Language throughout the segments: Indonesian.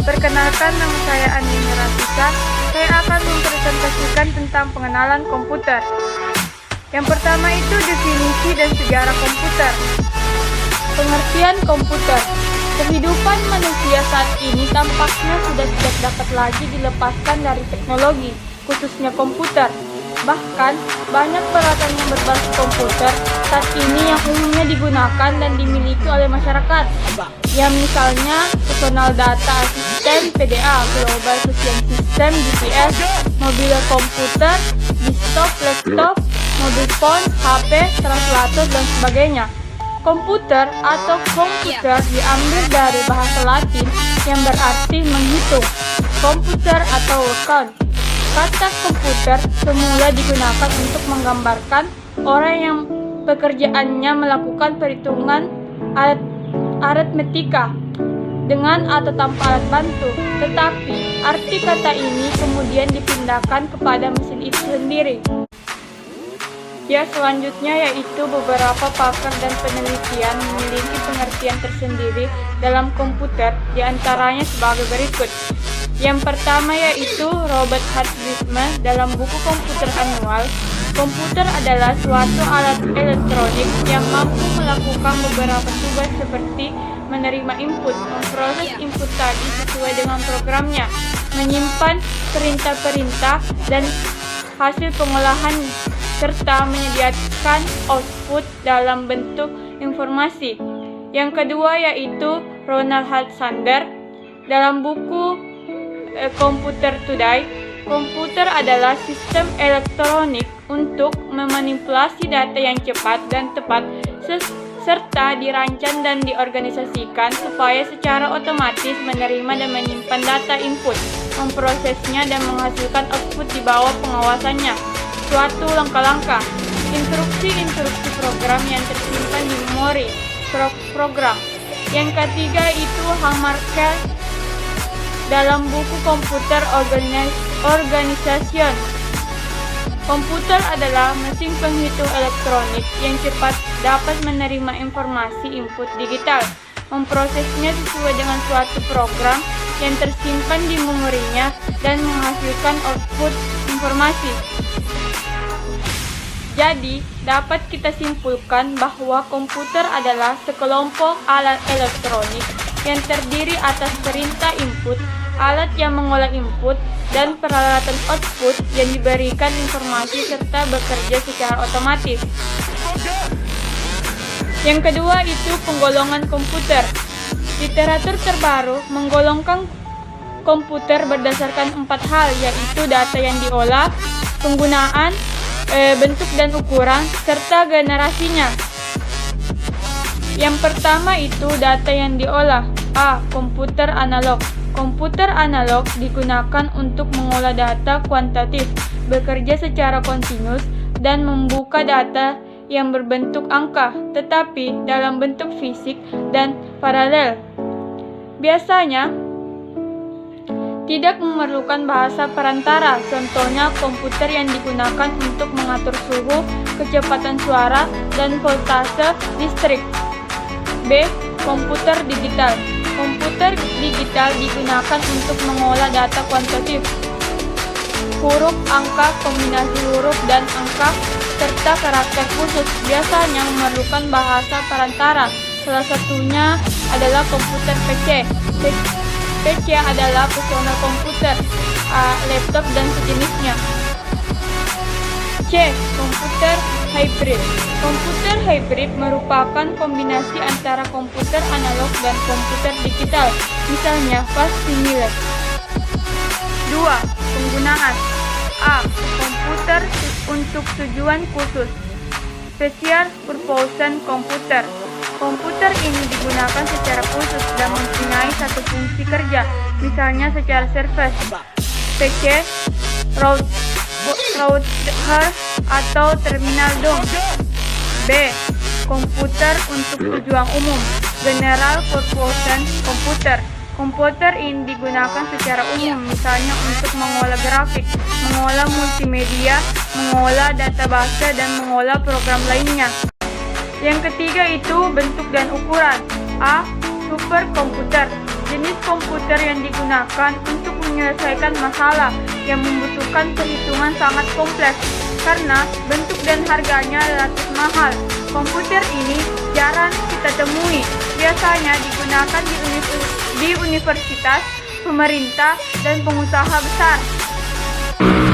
Perkenalkan, nama saya Andini Ratika. Saya akan mempresentasikan tentang pengenalan komputer. Yang pertama itu definisi dan sejarah komputer. Pengertian komputer. Kehidupan manusia saat ini tampaknya sudah tidak dapat lagi dilepaskan dari teknologi, khususnya komputer. Bahkan, banyak peralatan yang berbasis komputer saat ini yang umumnya digunakan dan dimiliki oleh masyarakat. Yang misalnya personal data system PDA, global system system GPS, mobiler komputer, desktop, laptop, mobile phone, HP, translator, dan sebagainya. Komputer atau komputer diambil dari bahasa Latin yang berarti menghitung. Komputer atau account. Kata komputer semula digunakan untuk menggambarkan orang yang pekerjaannya melakukan perhitungan aritmetika dengan atau tanpa alat bantu. Tetapi arti kata ini kemudian dipindahkan kepada mesin itu sendiri. Ya, selanjutnya yaitu beberapa pakar dan penelitian memiliki pengertian tersendiri dalam komputer, diantaranya sebagai berikut. Yang pertama yaitu Robert Hartwismer dalam buku Komputer Annual. Komputer adalah suatu alat elektronik yang mampu melakukan beberapa tugas seperti menerima input, memproses input tadi sesuai dengan programnya, menyimpan perintah-perintah dan hasil pengolahan, serta menyediakan output dalam bentuk informasi. Yang kedua yaitu Ronald Alexander dalam buku Computer Today. Komputer adalah sistem elektronik untuk memanipulasi data yang cepat dan tepat serta dirancang dan diorganisasikan supaya secara otomatis menerima dan menyimpan data input, memprosesnya dan menghasilkan output di bawah pengawasannya. Suatu langkah-langkah, instruksi-instruksi program yang tersimpan di memori program. Yang ketiga itu Markell dalam buku Computer Organization. Komputer adalah mesin penghitung elektronik yang cepat dapat menerima informasi input digital, memprosesnya sesuai dengan suatu program yang tersimpan di memorinya dan menghasilkan output informasi. Jadi, dapat kita simpulkan bahwa komputer adalah sekelompok alat elektronik yang terdiri atas perintah input, alat yang mengolah input, dan peralatan output yang diberikan informasi serta bekerja secara otomatis. Yang kedua itu penggolongan komputer. Literatur terbaru menggolongkan komputer berdasarkan 4 hal, yaitu data yang diolah, penggunaan, bentuk dan ukuran, serta generasinya. Yang pertama itu data yang diolah. A. Komputer analog. Komputer analog digunakan untuk mengolah data kuantitatif, bekerja secara kontinus, dan membuka data yang berbentuk angka, tetapi dalam bentuk fisik dan paralel. Biasanya tidak memerlukan bahasa perantara, contohnya komputer yang digunakan untuk mengatur suhu, kecepatan suara, dan voltase listrik. B. Komputer digital. Komputer digital digunakan untuk mengolah data kuantitatif, huruf, angka, kombinasi huruf dan angka, serta karakter khusus. Biasanya memerlukan bahasa perantara. Salah satunya adalah komputer PC. PC adalah personal komputer, laptop dan sejenisnya. C. Komputer hybrid. Komputer hybrid merupakan kombinasi antara komputer analog dan komputer digital, misalnya facsimile. 2. Penggunaan. A. Komputer untuk tujuan khusus, special purpose komputer. Komputer ini digunakan secara khusus dan mempunyai satu fungsi kerja, misalnya secara service. PC, router atau terminal DOM. B. Komputer untuk tujuan umum, general purpose komputer. Komputer ini digunakan secara umum, misalnya untuk mengolah grafik, mengolah multimedia, mengolah database, dan mengolah program lainnya. Yang ketiga itu bentuk dan ukuran. A. Superkomputer. jenis komputer yang digunakan untuk menyelesaikan masalah yang membutuhkan perhitungan sangat kompleks karena bentuk dan harganya relatif mahal. Komputer ini jarang kita temui, biasanya digunakan di universitas, pemerintah, dan pengusaha besar.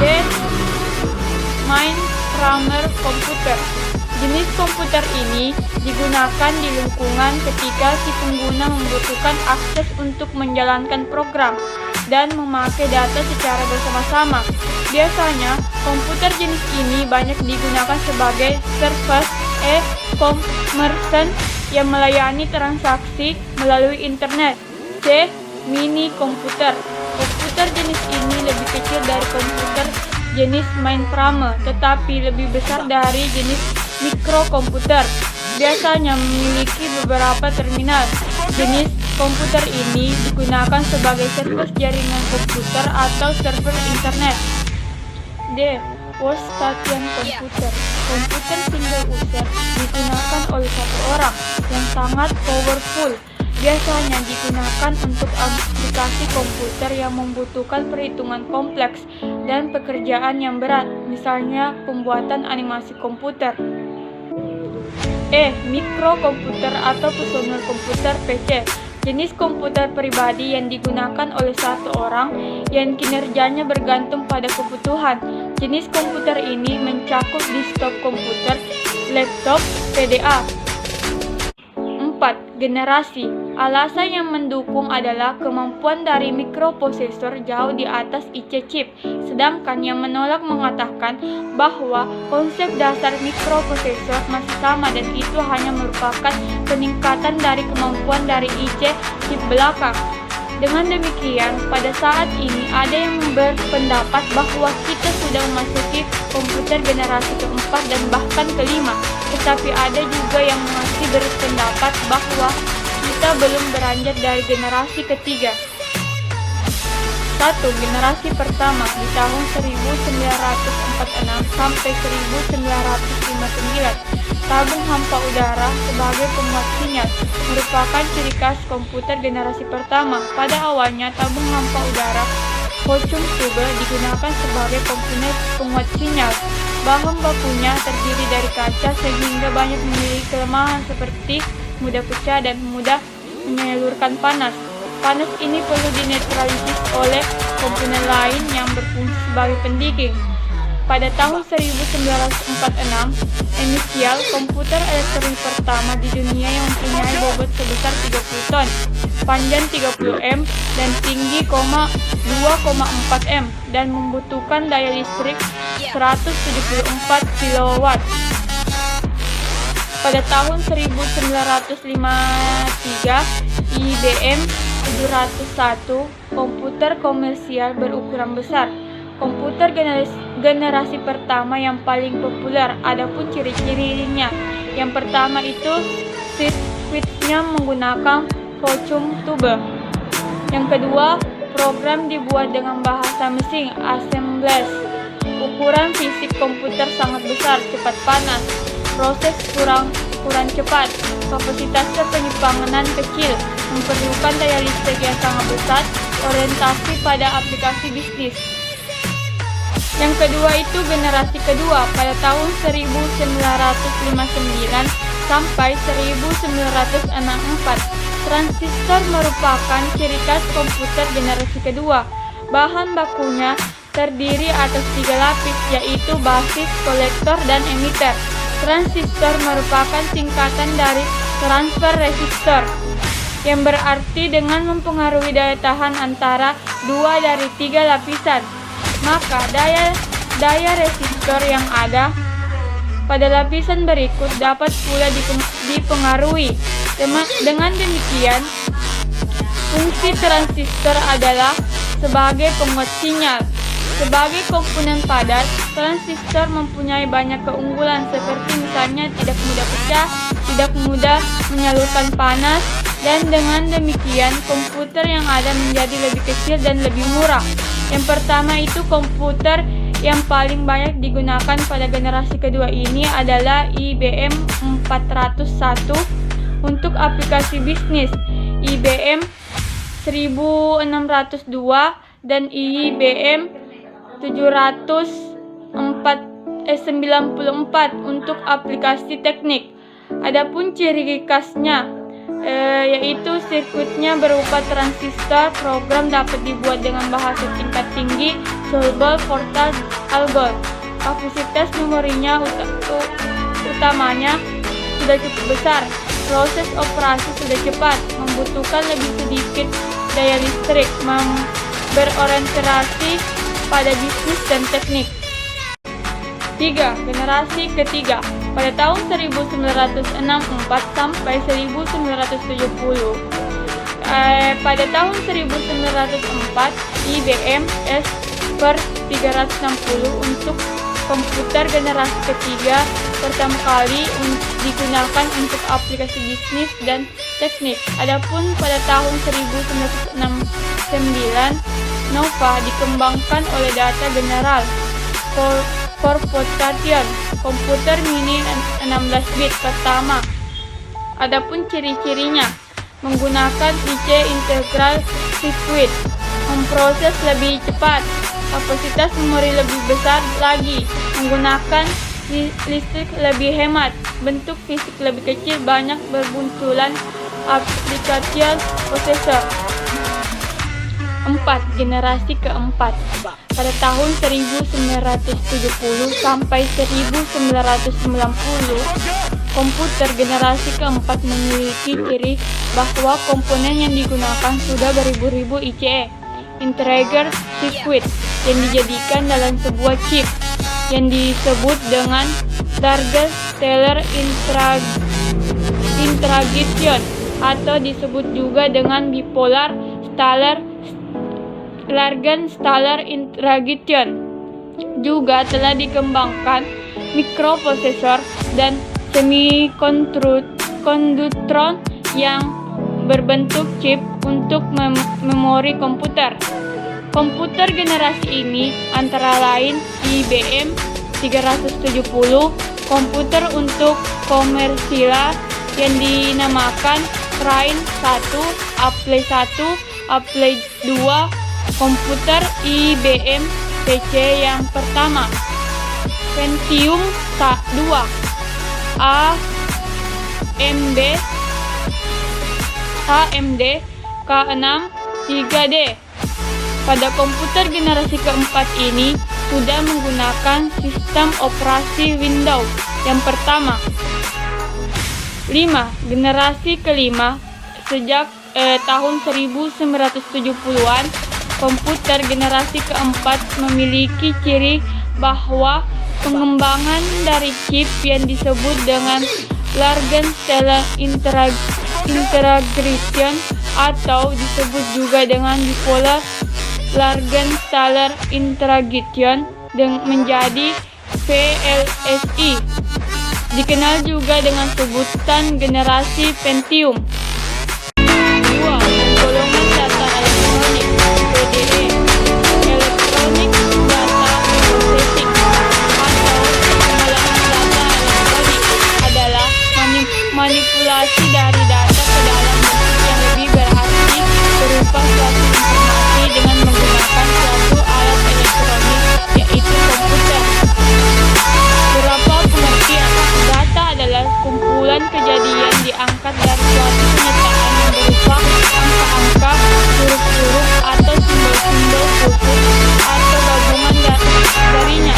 D. Mainframe komputer. Jenis komputer ini digunakan di lingkungan ketika si pengguna membutuhkan akses untuk menjalankan program dan memakai data secara bersama-sama. Biasanya, komputer jenis ini banyak digunakan sebagai service e-commerce yang melayani transaksi melalui internet. C. Mini komputer. Komputer jenis ini lebih kecil dari komputer jenis mainframe, tetapi lebih besar dari jenis mikrokomputer. Biasanya memiliki beberapa terminal. Jenis komputer ini digunakan sebagai server jaringan komputer atau server internet. D. Workstation komputer. Komputer single user digunakan oleh satu orang yang sangat powerful. Biasanya digunakan untuk aplikasi komputer yang membutuhkan perhitungan kompleks dan pekerjaan yang berat, misalnya pembuatan animasi komputer. E. Mikrokomputer atau personal komputer PC. Jenis komputer pribadi yang digunakan oleh satu orang yang kinerjanya bergantung pada kebutuhan. Jenis komputer ini mencakup desktop komputer, laptop, PDA. 4. Generasi. Alasan yang mendukung adalah kemampuan dari mikroprosesor jauh di atas IC chip, sedangkan yang menolak mengatakan bahwa konsep dasar mikroprosesor masih sama dan itu hanya merupakan peningkatan dari kemampuan dari IC chip belakang. Dengan demikian, pada saat ini ada yang berpendapat bahwa kita sudah memasuki komputer generasi keempat dan bahkan kelima, tetapi ada juga yang masih berpendapat bahwa kita belum beranjak dari generasi ketiga. 1. Generasi pertama di tahun 1946 sampai 1959. Tabung hampa udara sebagai penguat sinyal merupakan ciri khas komputer generasi pertama. Pada awalnya, tabung hampa udara vacuum tube digunakan sebagai komponen penguat sinyal. Bahan bakunya terdiri dari kaca sehingga banyak memiliki kelemahan seperti mudah pecah dan mudah menyalurkan panas. Panas ini perlu dinetralisir oleh komponen lain yang berfungsi sebagai pendingin. Pada tahun 1946, inisial komputer elektronik pertama di dunia yang mempunyai bobot sebesar 30 ton, panjang 30 m dan tinggi 2,4 m dan membutuhkan daya listrik 174 kW. Pada tahun 1953, IBM 701 komputer komersial berukuran besar. Komputer generasi pertama yang paling populer, adapun ciri-cirinya. Yang pertama itu switch-nya menggunakan vacuum tube. Yang kedua, program dibuat dengan bahasa mesin assemblage. Ukuran fisik komputer sangat besar, cepat panas, proses kurang cepat, kapasitasnya penyimpanan kecil, memerlukan daya listrik yang sangat besar, orientasi pada aplikasi bisnis. Yang kedua itu generasi kedua pada tahun 1959 sampai 1964. Transistor merupakan ciri khas komputer generasi kedua. Bahan bakunya terdiri atas 3 lapis, yaitu basis, kolektor, dan emitter. Transistor merupakan singkatan dari transfer resistor, yang berarti dengan mempengaruhi daya tahan antara 2 dari 3 lapisan. Maka daya resistor yang ada pada lapisan berikut dapat pula dipengaruhi. Dengan demikian, fungsi transistor adalah sebagai penguat sinyal. Sebagai komponen padat, transistor mempunyai banyak keunggulan seperti misalnya tidak mudah pecah, tidak mudah menyalurkan panas, dan dengan demikian komputer yang ada menjadi lebih kecil dan lebih murah. Yang pertama itu komputer yang paling banyak digunakan pada generasi kedua ini adalah IBM 401 untuk aplikasi bisnis, IBM 1602 dan IBM 94 untuk aplikasi teknik. Adapun ciri khasnya yaitu sirkuitnya berupa transistor. Program dapat dibuat dengan bahasa tingkat tinggi, Solvable Portal Algol. Kapasitas memorinya utamanya sudah cukup besar. Proses operasi sudah cepat, membutuhkan lebih sedikit daya listrik, berorientasi pada bisnis dan teknik. 3. Generasi ketiga. Pada tahun 1964 sampai 1970. Pada tahun 1904, IBM S/360 untuk komputer generasi ketiga pertama kali digunakan untuk aplikasi bisnis dan teknik. Adapun pada tahun 1969, Nova dikembangkan oleh Data General Corporation, komputer mini 16 bit pertama. Adapun ciri-cirinya, menggunakan IC Integral Circuit, memproses lebih cepat, kapasitas memori lebih besar lagi, menggunakan listrik lebih hemat, bentuk fisik lebih kecil, banyak berbunculan aplikasi prosesor. 4. Generasi keempat. Pada tahun 1970 sampai 1990, komputer generasi keempat memiliki ciri bahwa komponen yang digunakan sudah beribu-ribu ICE, Integer Circuit, yang dijadikan dalam sebuah chip yang disebut dengan Large Stellar Integration, atau disebut juga dengan Bipolar Large Stellar Integration. Juga telah dikembangkan mikroprosesor dan semikondutron yang berbentuk chip untuk memori komputer. Komputer generasi ini antara lain IBM 370, komputer untuk komersial yang dinamakan Train 1, Apple 1, Apple 2, komputer IBM PC yang pertama, Pentium 2, AMD K6 3D. Pada komputer generasi keempat ini sudah menggunakan sistem operasi Windows yang pertama. 5. Generasi kelima. Sejak tahun 1970-an, komputer generasi keempat memiliki ciri bahwa pengembangan dari chip yang disebut dengan Large Stellar Integration atau disebut juga dengan Bipolar Large Stellar Integration menjadi VLSI. Dikenal juga dengan sebutan generasi Pentium. 2. Golongan data elektronik (PDE), Electronic Data Processing, atau pengolahan data elektronik adalah manipulasi dari data ke dalam bentuk yang lebih berarti berupa suatu informasi dengan menggunakan suatu alat elektronik, yaitu komputer. Beberapa pengertian data adalah kumpulan kejadian diangkat dari suatu kenyataan yang berupa angka-angka, huruf-huruf, atau simbol-simbol khusus atau gabungan darinya.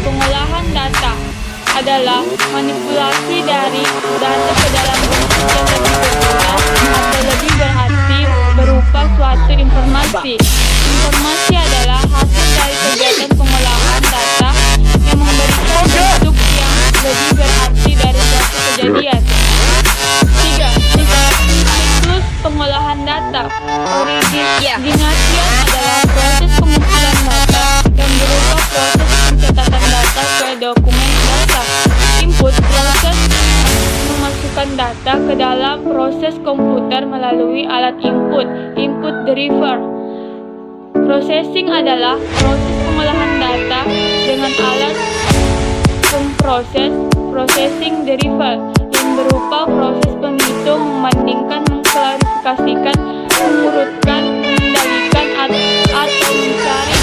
Pengolahan data adalah manipulasi dari data ke dalam bentuk yang lebih berguna atau lebih berarti berupa suatu informasi. Informasi adalah hasil dari kegiatan pengolahan data yang memberikan bentuk yang lebih berarti dari suatu kejadian. 3. Siklus pengolahan data. Origination adalah proses pengumpulan data yang berupa proses pencatatan data ke dokumen data. Input, proses memasukkan data ke dalam proses komputer melalui alat input deriver. Processing adalah proses pengolahan data dengan alat pemproses processing deriver yang berupa proses penghitung, membandingkan, mengklarifikasikan mengurutkan, mengendalikan, atau mencari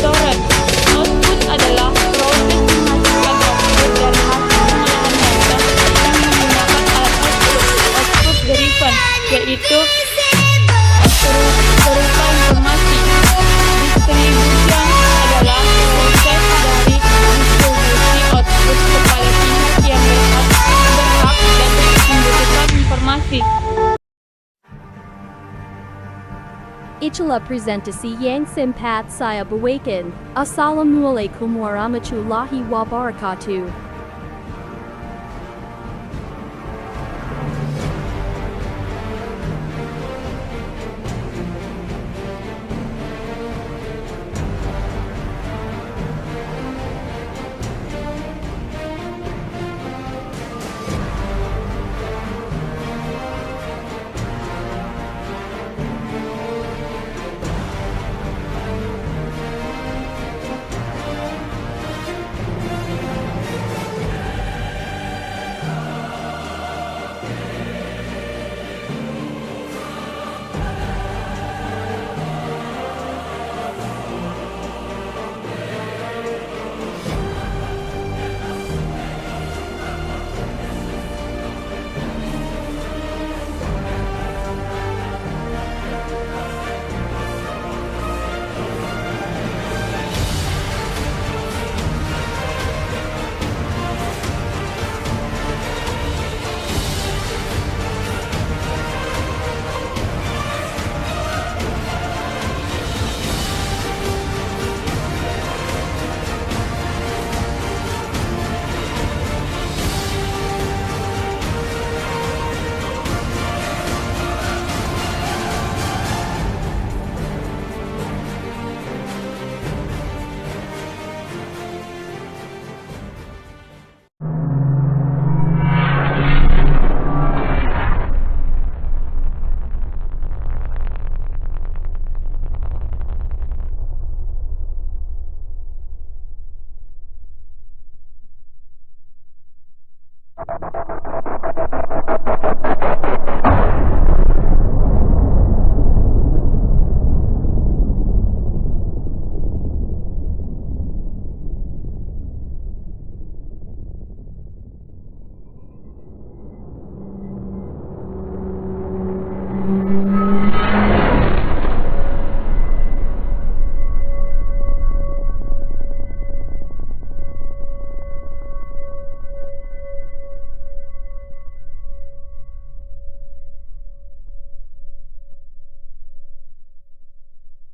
torrent. Output adalah proses menghasilkan output dari hasil pengolahan data yang menggunakan alat output derivan, yaitu berupa informasi. Distribution adalah proses dari distribusi output kepada pihak yang berhak dan membutuhkan informasi. Itulah presentasi yang sempat saya bawakan. Assalamualaikum warahmatullahi wabarakatuh.